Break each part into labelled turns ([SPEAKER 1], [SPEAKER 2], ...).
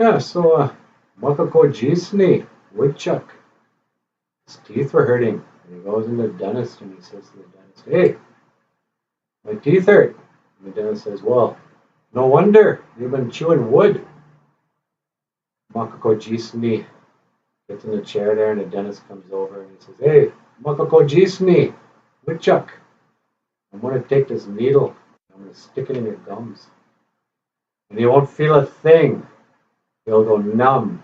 [SPEAKER 1] Yeah, so Makako Jisni, woodchuck, his teeth were hurting. And he goes into the dentist and he says to the dentist, "Hey, my teeth hurt." And the dentist says, "Well, no wonder you've been chewing wood." Makako Jisni gets in the chair there and the dentist comes over and he says, "Hey, Makako Jisni, woodchuck, I'm going to take this needle, I'm going to stick it in your gums. And you won't feel a thing. You'll go numb."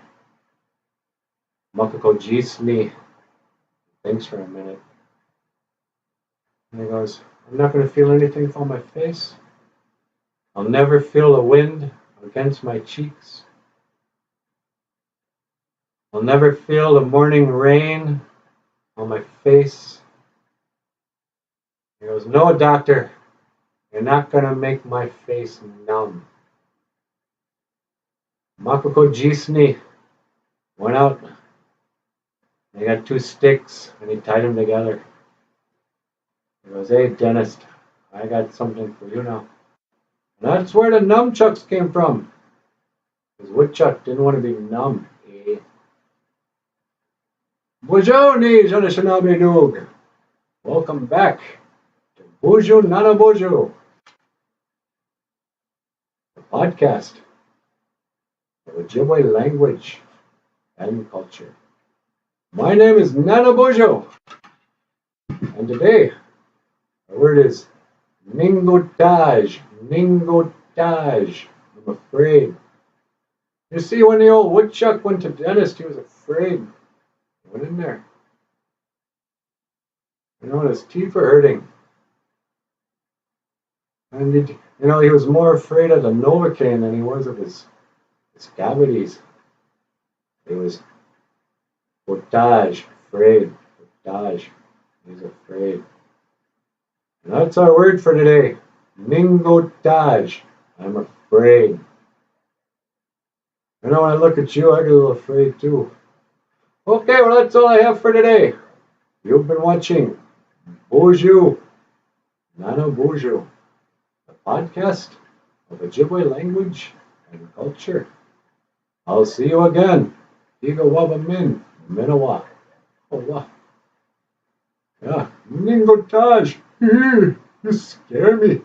[SPEAKER 1] Makako Jisni thinks for a minute. And he goes, "I'm not going to feel anything on my face. I'll never feel the wind against my cheeks. I'll never feel the morning rain on my face." He goes, "No, doctor, you're not going to make my face numb." Makako Jisni went out. He got two sticks and he tied them together. He goes, "Hey, dentist, I got something for you now." And that's where the nunchucks came from. Because woodchuck didn't want to be numb. Bonjour, Anishinaabe Noog. Welcome back to Boozhoo NANABOOZHOO, the podcast of Ojibwe language and culture. My name is NANABOOZHOO, and today our word is ningotaaj. Ningotaaj. I'm afraid. You see, when the old woodchuck went to the dentist, he was afraid. He went in there. His teeth were hurting. And he was more afraid of the Novocaine than he was of his cavities. He was gotaaj, afraid. Gotaaj. He's afraid. And that's our word for today. Ningotaaj. I'm afraid. When I look at you, I get a little afraid too. Okay, well, that's all I have for today. You've been watching Boozhoo NANABOOZHOO, the podcast of Ojibwe language and culture. I'll see you again. Higa waba min, minawa. Oh, wow. Yeah, ningotaaj. You scare me.